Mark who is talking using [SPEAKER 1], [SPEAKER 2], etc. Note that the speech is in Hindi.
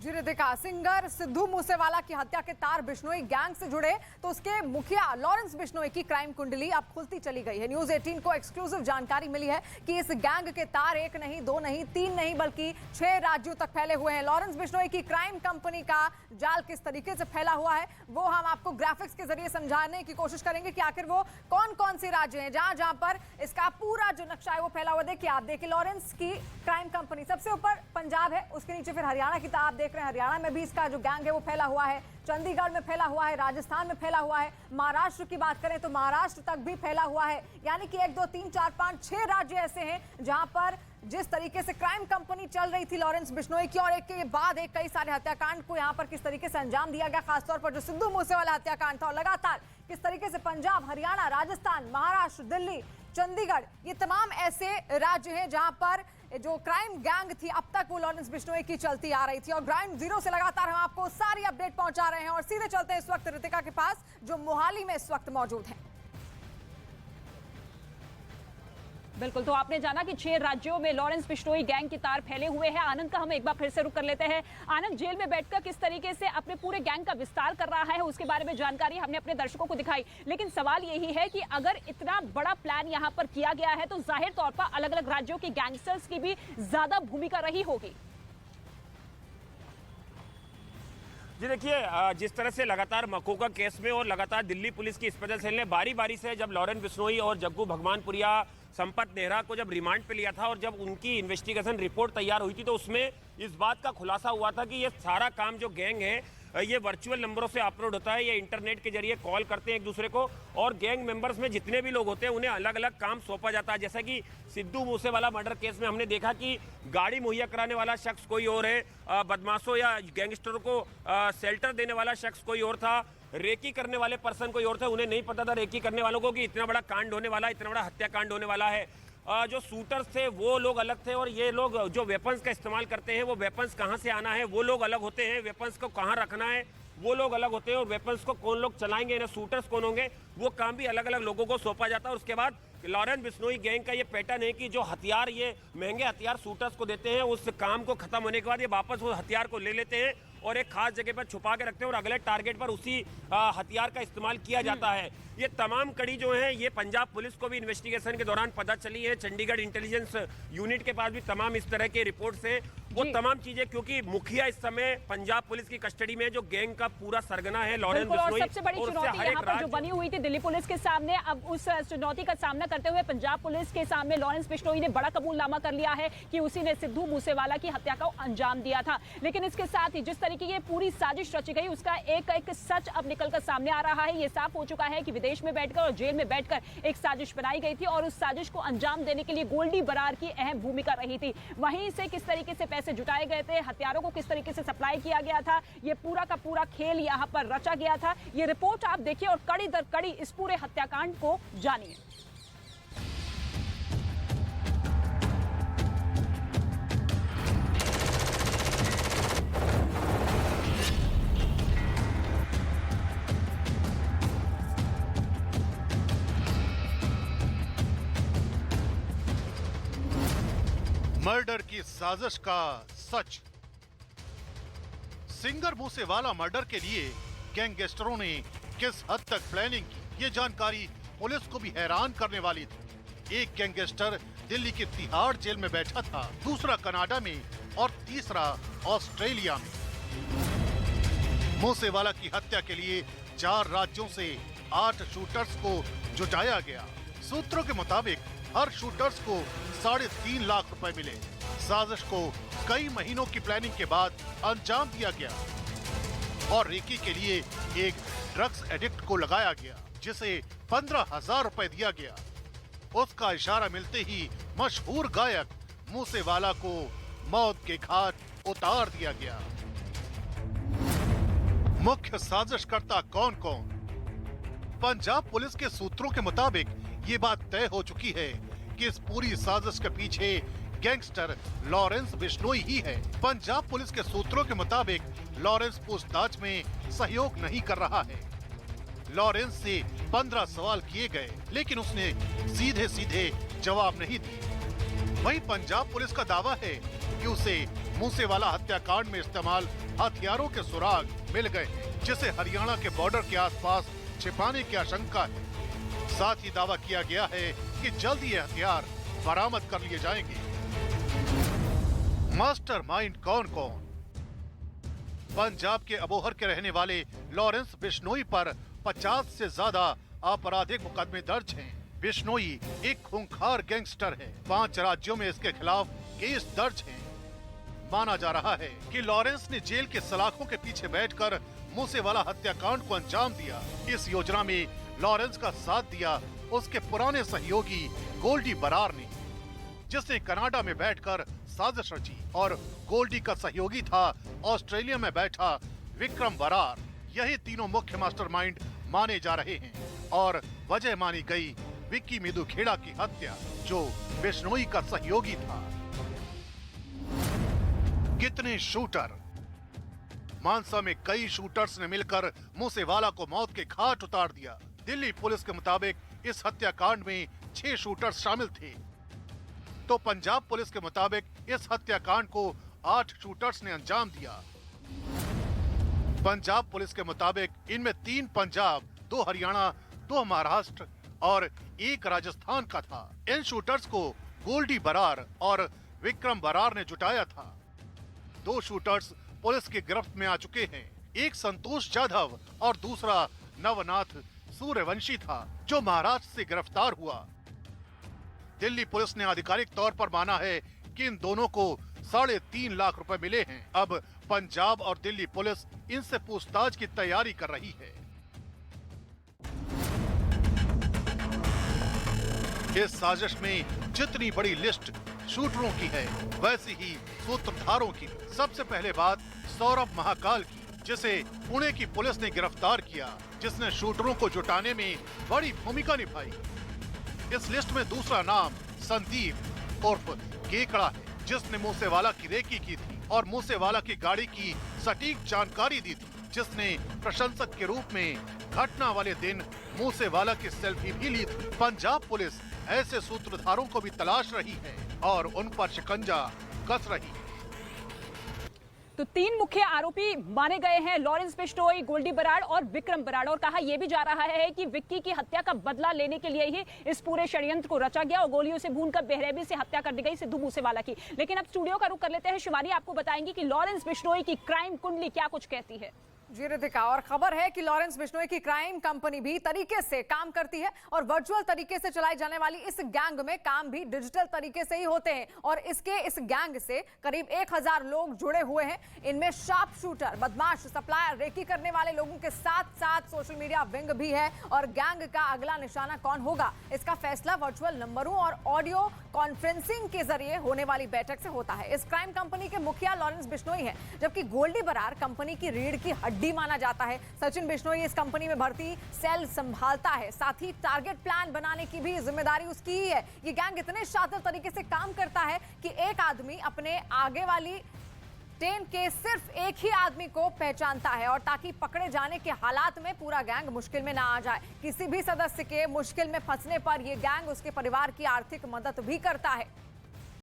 [SPEAKER 1] जी रितिका, सिंगर सिद्धू मूसेवाला की हत्या के तार बिश्नोई गैंग से जुड़े तो उसके मुखिया लॉरेंस बिश्नोई की क्राइम कुंडली अब खुलती चली गई है। न्यूज 18 को एक्सक्लूसिव जानकारी मिली है कि इस गैंग के तार एक नहीं, दो नहीं, तीन नहीं बल्कि 6 राज्यों तक फैले हुए हैं। लॉरेंस बिश्नोई की क्राइम कंपनी का जाल किस तरीके से फैला हुआ है वो हम आपको ग्राफिक्स के जरिए समझाने की कोशिश करेंगे कि आखिर वो कौन कौन से राज्य हैं जहां जहां पर इसका पूरा जो नक्शा है वो फैला हुआ। देखिए, आप देखिए लॉरेंस की क्राइम कंपनी सबसे ऊपर पंजाब है, उसके नीचे फिर हरियाणा की आप देख रहे हैं। हरियाणा में भी इसका जो गैंग है वो फैला हुआ है, चंडीगढ़ में फैला हुआ है, राजस्थान में फैला हुआ है, महाराष्ट्र की बात करें तो महाराष्ट्र तक भी फैला हुआ है। यानी कि 1 2 3 4 5 6 राज्य ऐसे हैं जहां पर जिस तरीके से क्राइम कंपनी चल रही थी लॉरेंस बिश्नोई की और एक के बाद एक कई सारे हत्याकांड को यहां पर किस तरीके से अंजाम दिया गया, खासतौर पर जो सिद्धू मूसेवाला हत्याकांड था और लगातार किस तरीके से पंजाब, हरियाणा, राजस्थान, महाराष्ट्र, दिल्ली, चंडीगढ़, ये तमाम ऐसे राज्य हैं जहां पर जो क्राइम गैंग थी अब तक वो लॉरेंस बिश्नोई की चलती आ रही थी। और ग्राउंड जीरो से लगातार हम आपको सारी अपडेट पहुंचा रहे हैं और सीधे चलते हैं इस वक्त रितिका के पास जो मोहाली में इस वक्त मौजूद है।
[SPEAKER 2] बिल्कुल, तो आपने जाना कि 6 राज्यों में लॉरेंस बिश्नोई गैंग के तार फैले हुए हैं। आनंद का हम एक बार फिर से रुक कर लेते हैं। आनंद, जेल में बैठकर किस तरीके से अपने पूरे गैंग का विस्तार कर रहा है उसके बारे में जानकारी हमने अपने दर्शकों को दिखाई, लेकिन सवाल यही है कि अगर इतना बड़ा प्लान यहां पर किया गया है तो जाहिर तौर पर अलग अलग राज्यों के गैंगस्टर्स की भी ज्यादा भूमिका रही होगी।
[SPEAKER 3] जी देखिए, जिस तरह से लगातार मकोका केस में और लगातार दिल्ली पुलिस की स्पेशल सेल ने बारी बारी से जब लॉरेंस बिश्नोई और जग्गू भगवानपुरिया, संपत नेहरा को जब रिमांड पे लिया था और जब उनकी इन्वेस्टिगेशन रिपोर्ट तैयार हुई थी तो उसमें इस बात का खुलासा हुआ था कि ये सारा काम जो गैंग है ये वर्चुअल नंबरों से अपलोड होता है, ये इंटरनेट के जरिए कॉल करते हैं एक दूसरे को और गैंग मेंबर्स में जितने भी लोग होते हैं उन्हें अलग अलग काम सौंपा जाता है। जैसा कि सिद्धू मूसेवाला मर्डर केस में हमने देखा कि गाड़ी मुहैया कराने वाला शख्स कोई और है, बदमाशों या गैंगस्टरों को शेल्टर देने वाला शख्स कोई और था, रेकी करने वाले पर्सन कोई और थे। उन्हें नहीं पता था रेकी करने वालों को कि इतना बड़ा कांड होने वाला है, इतना बड़ा हत्याकांड होने वाला है। जो शूटर्स थे वो लोग अलग थे और ये लोग जो वेपन्स का इस्तेमाल करते हैं वो वेपन्स कहां से आना है वो लोग अलग होते हैं, वेपन्स को कहां रखना है वो लोग अलग होते हैं और वेपन्स को कौन लोग चलाएंगे, इन्हें शूटर्स कौन होंगे, वो काम भी अलग अलग लोगों को सौंपा जाता है। और उसके बाद लॉरेंस बिश्नोई गैंग का ये पैटर्न है कि जो हथियार, ये महंगे हथियार शूटर्स को देते हैं, उस काम को खत्म होने के बाद ये वापस वो हथियार को ले लेते हैं और एक खास जगह पर छुपा के रखते हैं और अगले टारगेट पर उसी हथियार का इस्तेमाल किया जाता है। ये तमाम कड़ी जो है ये पंजाब पुलिस को भी इन्वेस्टिगेशन के दौरान पता चली है। चंडीगढ़ इंटेलिजेंस यूनिट के पास भी तमाम इस तरह के रिपोर्ट्स हैं। वो तमाम चीजें, क्योंकि मुखिया इस समय पंजाब पुलिस की कस्टडी में जो गैंग का पूरा सरगना है लॉरेंस बिश्नोई,
[SPEAKER 2] सबसे बड़ी चुनौती यहाँ पर जो बनी हुई थी दिल्ली पुलिस के सामने, अब उस चुनौती का सामना करते हुए पंजाब पुलिस के सामने लॉरेंस बिश्नोई ने बड़ा कबूलनामा कर लिया है कि उसी ने सिद्धू मूसेवाला की हत्या का अंजाम दिया था। लेकिन इसके साथ ही जिस तरीके की पूरी साजिश रची गई उसका एक एक सच अब निकलकर सामने आ रहा है। ये साफ हो चुका है कि विदेश में बैठकर और जेल में बैठकर एक साजिश बनाई गई थी और उस साजिश को अंजाम देने के लिए गोल्डी बरार की अहम भूमिका रही थी। वहीं से किस तरीके से पैसे जुटाए गए थे, हथियारों को किस तरीके से सप्लाई किया गया था, ये पूरा का पूरा खेल यहाँ पर रचा गया था। ये रिपोर्ट आप देखिए और कड़ी दर कड़ी इस पूरे हत्याकांड को जानिए।
[SPEAKER 4] मर्डर की साजिश का सच। सिंगर मूसेवाला मर्डर के लिए गैंगस्टरों ने किस हद तक प्लानिंग की, ये जानकारी पुलिस को भी हैरान करने वाली थी। एक गैंगस्टर दिल्ली की तिहाड़ जेल में बैठा था, दूसरा कनाडा में और तीसरा ऑस्ट्रेलिया में। मूसेवाला की हत्या के लिए 4 राज्यों से 8 शूटर्स को जुटाया गया। सूत्रों के मुताबिक हर शूटर्स को 3.5 लाख रुपए मिले। साजिश को कई महीनों की प्लानिंग के बाद अंजाम दिया गया और रेकी के लिए एक ड्रग्स एडिक्ट को लगाया गया जिसे 15,000 रुपए दिया गया। उसका इशारा मिलते ही मशहूर गायक मूसेवाला को मौत के घाट उतार दिया गया। मुख्य साजिशकर्ता कौन कौन? पंजाब पुलिस के सूत्रों के मुताबिक ये बात तय हो चुकी है कि इस पूरी साजिश के पीछे गैंगस्टर लॉरेंस बिश्नोई ही है। पंजाब पुलिस के सूत्रों के मुताबिक लॉरेंस पूछताछ में सहयोग नहीं कर रहा है। लॉरेंस से 15 सवाल किए गए लेकिन उसने सीधे सीधे जवाब नहीं दिए। वहीं पंजाब पुलिस का दावा है कि उसे मूसेवाला हत्याकांड में इस्तेमाल हथियारों के सुराग मिल गए हैं, जिसे हरियाणा के बॉर्डर के आसपास छिपाने की आशंका है। साथ ही दावा किया गया है कि जल्द ये हथियार बरामद कर लिए जाएंगे। मास्टरमाइंड कौन कौन? पंजाब के अबोहर के रहने वाले लॉरेंस बिश्नोई पर 50 से ज्यादा आपराधिक मुकदमे दर्ज हैं। बिश्नोई एक खूंखार गैंगस्टर है। 5 राज्यों में इसके खिलाफ केस दर्ज हैं। माना जा रहा है कि लॉरेंस ने जेल के सलाखों के पीछे बैठकर मूसेवाला हत्याकांड को अंजाम दिया। इस योजना में लॉरेंस का साथ दिया उसके पुराने सहयोगी गोल्डी बरार ने, जिसने कनाडा में बैठकर साजिश रची, और गोल्डी का सहयोगी था ऑस्ट्रेलिया में बैठा विक्रम बरार। यही तीनों मुख्य मास्टरमाइंड माने जा रहे हैं और वजह मानी गई विक्की मिदू खेड़ा की हत्या, जो बिश्नोई का सहयोगी था। कितने शूटर? मानसा में कई शूटर्स ने मिलकर मूसेवाला को मौत के घाट उतार दिया। दिल्ली पुलिस के मुताबिक इस हत्याकांड में 6 शूटर्स शामिल थे, तो पंजाब पुलिस के मुताबिक इस हत्याकांड को 8 शूटर्स ने अंजाम दिया। पंजाब पुलिस के मुताबिक इनमें 3 पंजाब, 2 हरियाणा, 2 महाराष्ट्र और 1 राजस्थान का था। इन शूटर्स को गोल्डी बरार और विक्रम बरार ने जुटाया था। 2 शूटर्स पुलिस की गिरफ्त में आ चुके हैं। एक संतोष जाधव और दूसरा नवनाथ सूर्यवंशी था, जो महाराष्ट्र से गिरफ्तार हुआ। दिल्ली पुलिस ने आधिकारिक तौर पर माना है कि इन दोनों को 3.5 लाख रुपए मिले हैं। अब पंजाब और दिल्ली पुलिस इनसे पूछताछ की तैयारी कर रही है। इस साजिश में जितनी बड़ी लिस्ट शूटरों की है, वैसी ही सूत्रधारों की। सबसे पहले बात सौरभ महाकाल की, जिसे पुणे की पुलिस ने गिरफ्तार किया, जिसने शूटरों को जुटाने में बड़ी भूमिका निभाई। इस लिस्ट में दूसरा नाम संदीप उर्फ केकड़ा है, जिसने मूसेवाला की रेकी की थी और मूसेवाला की गाड़ी की सटीक जानकारी दी थी, जिसने प्रशंसक के रूप में घटना वाले दिन मूसेवाला की सेल्फी भी ली थी। पंजाब पुलिस ऐसे सूत्रधारों को भी तलाश रही है और उन पर शिकंजा कस रही है।
[SPEAKER 2] तो 3 मुख्य आरोपी माने गए हैं, लॉरेंस बिश्नोई, गोल्डी बराड़ और विक्रम बराड़। और कहा यह भी जा रहा है कि विक्की की हत्या का बदला लेने के लिए ही इस पूरे षड्यंत्र को रचा गया और गोलियों से भूनकर बेरहमी से हत्या कर दी गई सिद्धू मूसेवाला की। लेकिन अब स्टूडियो का रुख कर लेते हैं। शिवानी आपको बताएंगी कि लॉरेंस बिश्नोई की क्राइम कुंडली क्या कुछ कहती है।
[SPEAKER 1] जी रितिका, और खबर है कि लॉरेंस बिश्नोई की क्राइम कंपनी भी तरीके से काम करती है और वर्चुअल तरीके से चलाई जाने वाली इस गैंग में काम भी डिजिटल तरीके से ही होते हैं। और इस गैंग से करीब 1000 लोग जुड़े हुए हैं। इनमें शार्प शूटर, बदमाश, सप्लायर, रेकी करने वाले लोगों के साथ साथ सोशल मीडिया विंग भी है। और गैंग का अगला निशाना कौन होगा, इसका फैसला वर्चुअल नंबरों और ऑडियो कॉन्फ्रेंसिंग के जरिए होने वाली बैठक से होता है। इस क्राइम कंपनी के मुखिया लॉरेंस बिश्नोई है, जबकि गोल्डी बरार कंपनी की रीढ़ की हड्डी माना जाता है। सचिन बिश्नोई इस कंपनी में भर्ती सेल संभालता है, साथ ही टारगेट प्लान बनाने की भी जिम्मेदारी उसकी ही है। ये गैंग इतने शातिर तरीके से काम करता है कि एक आदमी अपने आगे वाली टेन के सिर्फ एक ही आदमी को पहचानता है, और ताकि पकड़े जाने के हालात में पूरा गैंग मुश्किल में ना आ जाए। किसी भी सदस्य के मुश्किल में फंसने पर यह गैंग उसके परिवार की आर्थिक मदद भी करता है।